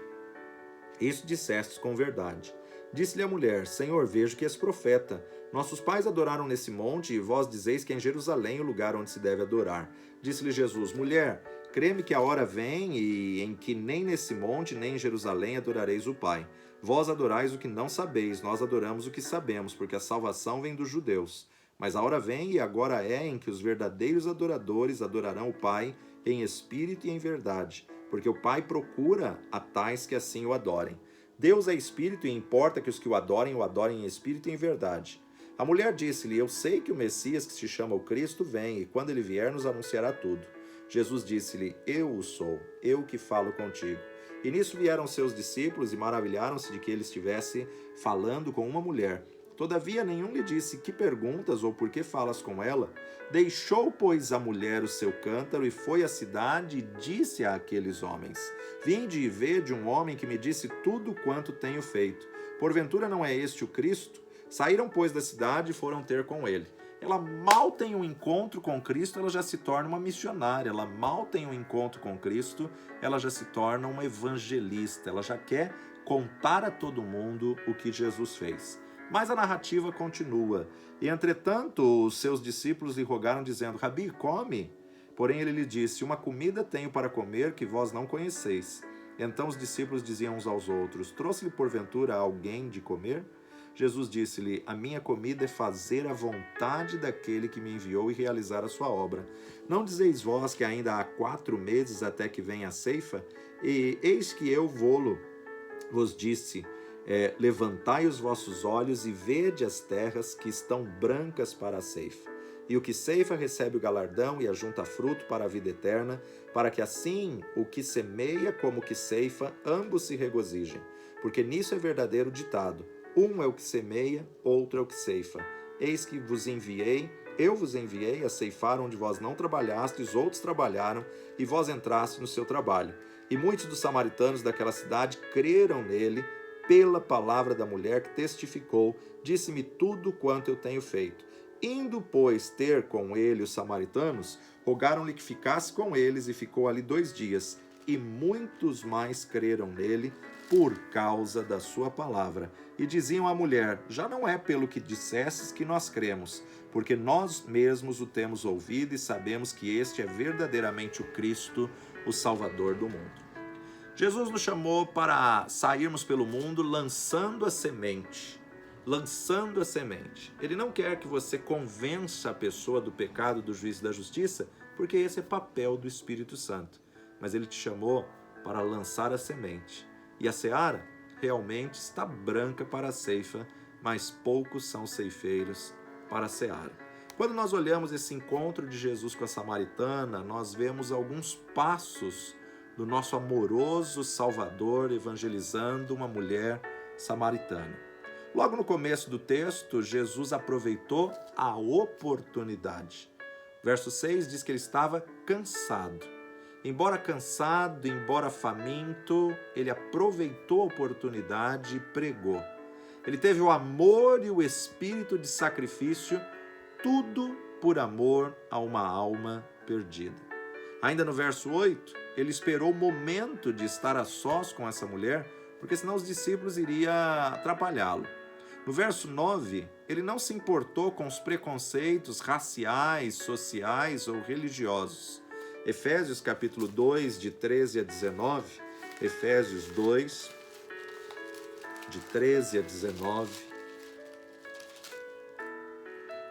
Isso dissestes com verdade. Disse-lhe a mulher: Senhor, vejo que és profeta. Nossos pais adoraram nesse monte e vós dizeis que é em Jerusalém o lugar onde se deve adorar. Disse-lhe Jesus: Mulher, crê-me que a hora vem e em que nem nesse monte nem em Jerusalém adorareis o Pai. Vós adorais o que não sabeis, nós adoramos o que sabemos, porque a salvação vem dos judeus. Mas a hora vem e agora é em que os verdadeiros adoradores adorarão o Pai em espírito e em verdade, porque o Pai procura a tais que assim o adorem. Deus é espírito e importa que os que o adorem em espírito e em verdade. A mulher disse-lhe: Eu sei que o Messias, que se chama o Cristo, vem, e quando ele vier nos anunciará tudo. Jesus disse-lhe: Eu o sou, eu que falo contigo. E nisso vieram seus discípulos e maravilharam-se de que ele estivesse falando com uma mulher. Todavia nenhum lhe disse: que perguntas ou por que falas com ela? Deixou, pois, a mulher o seu cântaro e foi à cidade e disse àqueles homens: vinde e vede um homem que me disse tudo quanto tenho feito. Porventura não é este o Cristo? Saíram, pois, da cidade e foram ter com ele. Ela mal tem um encontro com Cristo, ela já se torna uma missionária. Ela mal tem um encontro com Cristo, ela já se torna uma evangelista. Ela já quer contar a todo mundo o que Jesus fez. Mas a narrativa continua. E, entretanto, os seus discípulos lhe rogaram, dizendo: Rabi, come. Porém ele lhe disse: uma comida tenho para comer que vós não conheceis. Então os discípulos diziam uns aos outros: trouxe-lhe porventura alguém de comer? Jesus disse-lhe: a minha comida é fazer a vontade daquele que me enviou e realizar a sua obra. Não dizeis vós que ainda há 4 meses até que venha a ceifa? E eis que eu vos disse: levantai os vossos olhos e vede as terras que estão brancas para a ceifa. E o que ceifa recebe o galardão e ajunta fruto para a vida eterna, para que assim o que semeia como o que ceifa, ambos se regozijem. Porque nisso é verdadeiro ditado: um é o que semeia, outro é o que ceifa. Eis que eu vos enviei a ceifar onde vós não trabalhastes, outros trabalharam, e vós entrastes no seu trabalho. E muitos dos samaritanos daquela cidade creram nele, pela palavra da mulher que testificou: disse-me tudo quanto eu tenho feito. Indo, pois, ter com ele os samaritanos, rogaram-lhe que ficasse com eles, e ficou ali 2 dias. E muitos mais creram nele por causa da sua palavra. E diziam à mulher: já não é pelo que dissestes que nós cremos, porque nós mesmos o temos ouvido e sabemos que este é verdadeiramente o Cristo, o Salvador do mundo. Jesus nos chamou para sairmos pelo mundo lançando a semente. Lançando a semente. Ele não quer que você convença a pessoa do pecado, do juízo e da justiça, porque esse é papel do Espírito Santo. Mas ele te chamou para lançar a semente. E a seara realmente está branca para a ceifa, mas poucos são ceifeiros para a seara. Quando nós olhamos esse encontro de Jesus com a samaritana, nós vemos alguns passos do nosso amoroso Salvador evangelizando uma mulher samaritana. Logo no começo do texto, Jesus aproveitou a oportunidade. Verso 6 diz que ele estava cansado. Embora cansado, embora faminto, ele aproveitou a oportunidade e pregou. Ele teve o amor e o espírito de sacrifício, tudo por amor a uma alma perdida. Ainda no verso 8, ele esperou o momento de estar a sós com essa mulher, porque senão os discípulos iriam atrapalhá-lo. No verso 9, ele não se importou com os preconceitos raciais, sociais ou religiosos. Efésios capítulo 2, de 13 a 19, Efésios 2, de 13 a 19.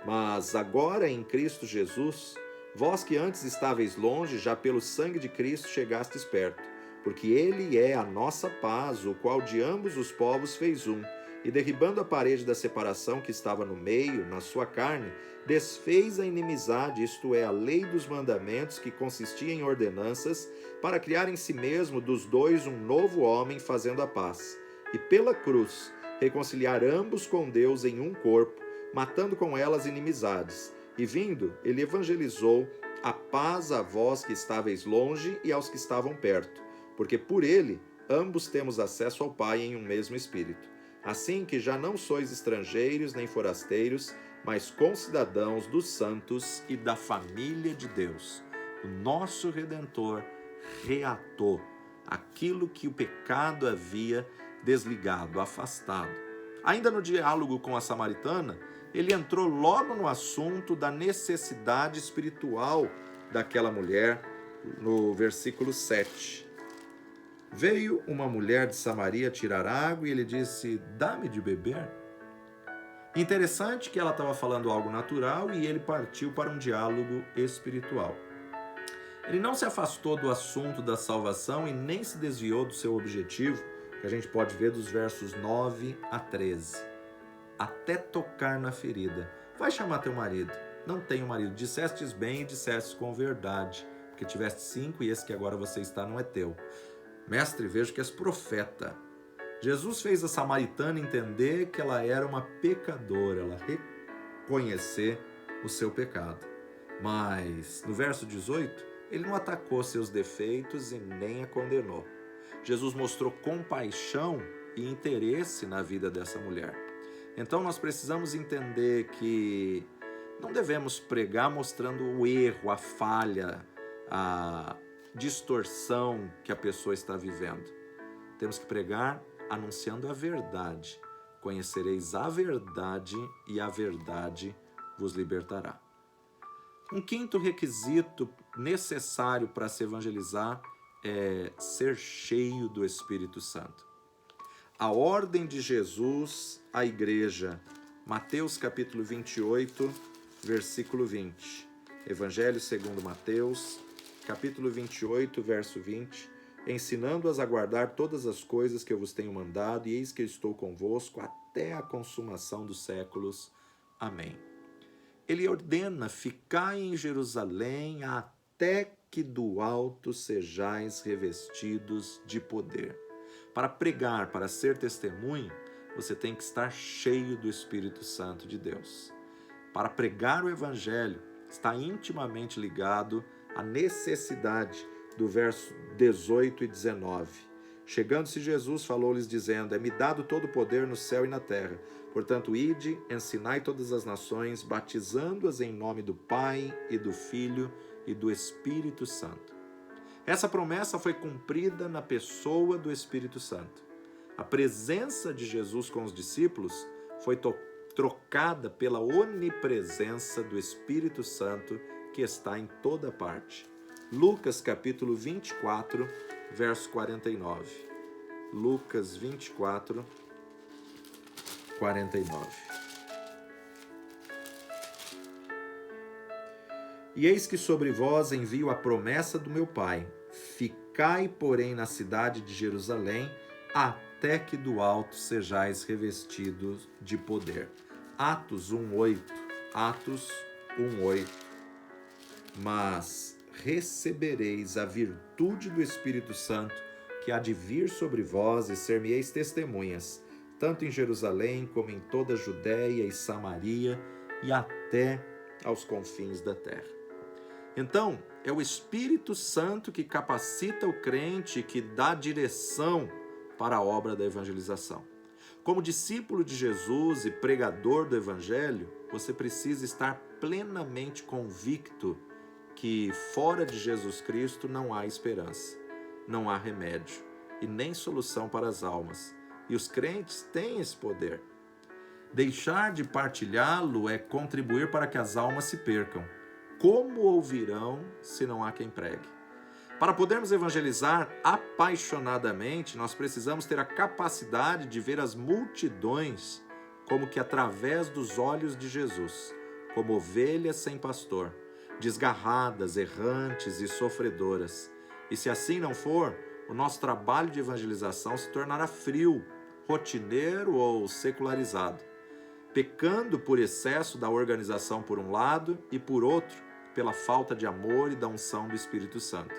Mas agora em Cristo Jesus, vós que antes estáveis longe, já pelo sangue de Cristo chegastes perto, porque ele é a nossa paz, o qual de ambos os povos fez um, e derribando a parede da separação que estava no meio, na sua carne, desfez a inimizade, isto é, a lei dos mandamentos, que consistia em ordenanças, para criar em si mesmo dos dois um novo homem, fazendo a paz. E pela cruz, reconciliar ambos com Deus em um corpo, matando com elas inimizades. E vindo, ele evangelizou a paz a vós que estáveis longe e aos que estavam perto, porque por ele ambos temos acesso ao Pai em um mesmo Espírito. Assim que já não sois estrangeiros nem forasteiros, mas concidadãos dos santos e da família de Deus. O nosso Redentor reatou aquilo que o pecado havia desligado, afastado. Ainda no diálogo com a samaritana, ele entrou logo no assunto da necessidade espiritual daquela mulher, no versículo 7. Veio uma mulher de Samaria tirar água e ele disse: dá-me de beber. Interessante que ela estava falando algo natural e ele partiu para um diálogo espiritual. Ele não se afastou do assunto da salvação e nem se desviou do seu objetivo, que a gente pode ver dos versos 9 a 13. Até tocar na ferida. Vai chamar teu marido. Não tenho marido. Dissestes bem e dissestes com verdade, porque tiveste 5 e esse que agora você está não é teu. Mestre, vejo que és profeta. Jesus fez a samaritana entender que ela era uma pecadora, ela reconhecer o seu pecado. Mas no verso 18, ele não atacou seus defeitos e nem a condenou. Jesus mostrou compaixão e interesse na vida dessa mulher. Então nós precisamos entender que não devemos pregar mostrando o erro, a falha, a distorção que a pessoa está vivendo. Temos que pregar anunciando a verdade. Conhecereis a verdade e a verdade vos libertará. Um quinto requisito necessário para se evangelizar é ser cheio do Espírito Santo. A ordem de Jesus à igreja, Mateus capítulo 28, versículo 20. Evangelho segundo Mateus, capítulo 28, verso 20. Ensinando-as a guardar todas as coisas que eu vos tenho mandado, e eis que eu estou convosco até a consumação dos séculos. Amém. Ele ordena: ficai em Jerusalém até que do alto sejais revestidos de poder. Para pregar, para ser testemunho, você tem que estar cheio do Espírito Santo de Deus. Para pregar o Evangelho, está intimamente ligado à necessidade do verso 18 e 19. Chegando-se Jesus, falou-lhes dizendo: é-me dado todo o poder no céu e na terra. Portanto, ide, ensinai todas as nações, batizando-as em nome do Pai e do Filho e do Espírito Santo. Essa promessa foi cumprida na pessoa do Espírito Santo. A presença de Jesus com os discípulos foi trocada pela onipresença do Espírito Santo que está em toda parte. Lucas capítulo 24, verso 49. Lucas 24, 49. E eis que sobre vós envio a promessa do meu Pai. Ficai, porém, na cidade de Jerusalém, até que do alto sejais revestidos de poder. Atos 1:8. Atos 1:8. Mas recebereis a virtude do Espírito Santo, que há de vir sobre vós, e ser-me-eis testemunhas, tanto em Jerusalém como em toda a Judéia e Samaria e até aos confins da terra. Então, é o Espírito Santo que capacita o crente e que dá direção para a obra da evangelização. Como discípulo de Jesus e pregador do Evangelho, você precisa estar plenamente convicto que fora de Jesus Cristo não há esperança, não há remédio e nem solução para as almas. E os crentes têm esse poder. Deixar de partilhá-lo é contribuir para que as almas se percam. Como ouvirão se não há quem pregue? Para podermos evangelizar apaixonadamente, nós precisamos ter a capacidade de ver as multidões como que através dos olhos de Jesus, como ovelhas sem pastor, desgarradas, errantes e sofredoras. E se assim não for, o nosso trabalho de evangelização se tornará frio, rotineiro ou secularizado, pecando por excesso da organização por um lado e por outro, pela falta de amor e da unção do Espírito Santo.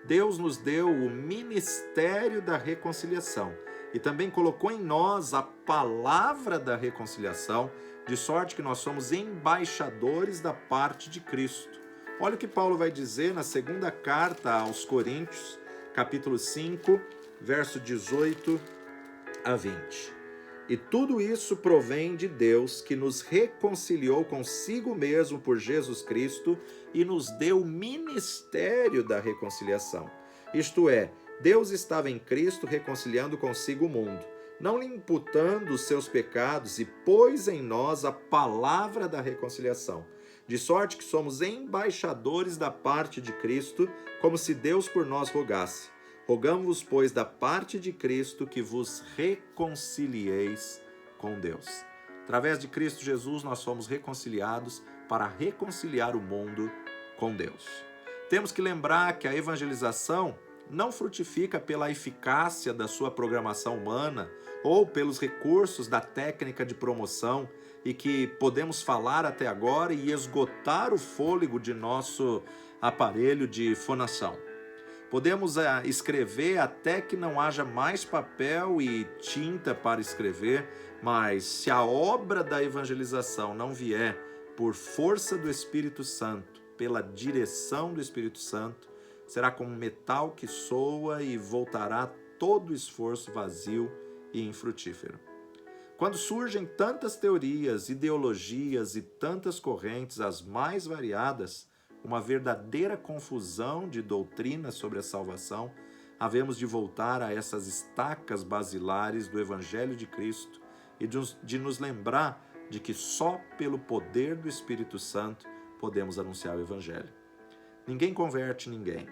Deus nos deu o ministério da reconciliação e também colocou em nós a palavra da reconciliação, de sorte que nós somos embaixadores da parte de Cristo. Olha o que Paulo vai dizer na segunda carta aos Coríntios, capítulo 5, verso 18 a 20. E tudo isso provém de Deus, que nos reconciliou consigo mesmo por Jesus Cristo e nos deu o ministério da reconciliação. Isto é, Deus estava em Cristo reconciliando consigo o mundo, não lhe imputando os seus pecados, e pôs em nós a palavra da reconciliação. De sorte que somos embaixadores da parte de Cristo, como se Deus por nós rogasse. Rogamos-vos, pois, da parte de Cristo, que vos reconcilieis com Deus. Através de Cristo Jesus, nós somos reconciliados para reconciliar o mundo com Deus. Temos que lembrar que a evangelização não frutifica pela eficácia da sua programação humana ou pelos recursos da técnica de promoção e que podemos falar até agora e esgotar o fôlego de nosso aparelho de fonação. Podemos escrever até que não haja mais papel e tinta para escrever, mas se a obra da evangelização não vier por força do Espírito Santo, pela direção do Espírito Santo, será como metal que soa e voltará todo o esforço vazio e infrutífero. Quando surgem tantas teorias, ideologias e tantas correntes, as mais variadas, uma verdadeira confusão de doutrinas sobre a salvação, havemos de voltar a essas estacas basilares do Evangelho de Cristo e de nos lembrar de que só pelo poder do Espírito Santo podemos anunciar o Evangelho. Ninguém converte ninguém.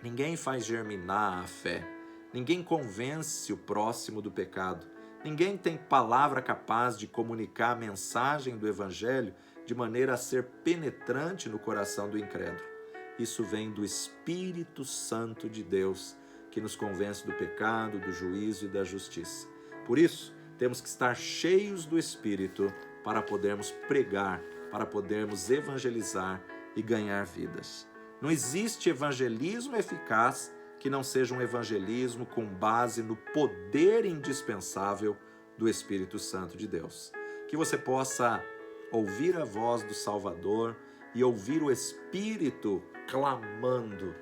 Ninguém faz germinar a fé. Ninguém convence o próximo do pecado. Ninguém tem palavra capaz de comunicar a mensagem do Evangelho de maneira a ser penetrante no coração do incrédulo. Isso vem do Espírito Santo de Deus, que nos convence do pecado, do juízo e da justiça. Por isso, temos que estar cheios do Espírito para podermos pregar, para podermos evangelizar e ganhar vidas. Não existe evangelismo eficaz que não seja um evangelismo com base no poder indispensável do Espírito Santo de Deus. Que você possa ouvir a voz do Salvador e ouvir o Espírito clamando: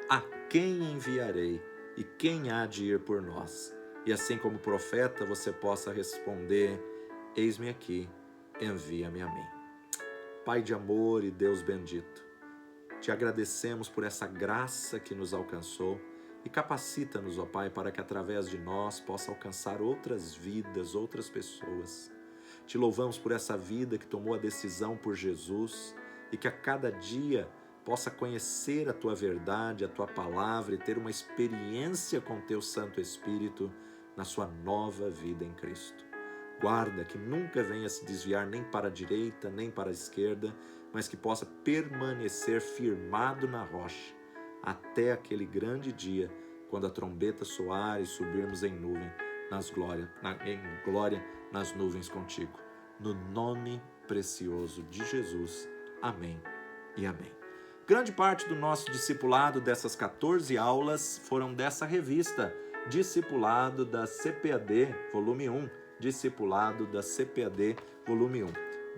a quem enviarei e quem há de ir por nós? E assim como profeta você possa responder: eis-me aqui, envia-me a mim. Pai de amor e Deus bendito, te agradecemos por essa graça que nos alcançou e capacita-nos, ó Pai, para que através de nós possa alcançar outras vidas, outras pessoas. Te louvamos por essa vida que tomou a decisão por Jesus e que a cada dia possa conhecer a Tua verdade, a Tua palavra e ter uma experiência com Teu Santo Espírito na sua nova vida em Cristo. Guarda que nunca venha se desviar nem para a direita, nem para a esquerda, mas que possa permanecer firmado na rocha até aquele grande dia, quando a trombeta soar e subirmos em glória nas nuvens contigo. No nome precioso de Jesus. Amém e amém. Grande parte do nosso discipulado dessas 14 aulas foram dessa revista, Discipulado da CPAD, volume 1, Discipulado da CPAD, volume 1.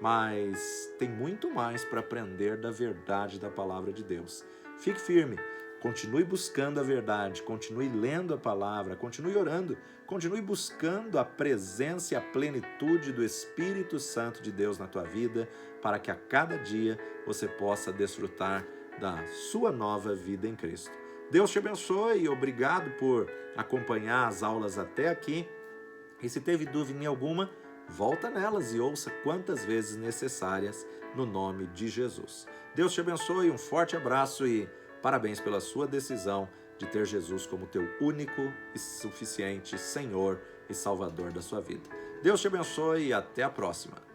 Mas tem muito mais para aprender da verdade da palavra de Deus. Fique firme, continue buscando a verdade, continue lendo a palavra, continue orando, continue buscando a presença e a plenitude do Espírito Santo de Deus na tua vida, para que a cada dia você possa desfrutar da sua nova vida em Cristo. Deus te abençoe e obrigado por acompanhar as aulas até aqui. E se teve dúvida em alguma, volta nelas e ouça quantas vezes necessárias no nome de Jesus. Deus te abençoe, um forte abraço e parabéns pela sua decisão de ter Jesus como teu único e suficiente Senhor e Salvador da sua vida. Deus te abençoe e até a próxima.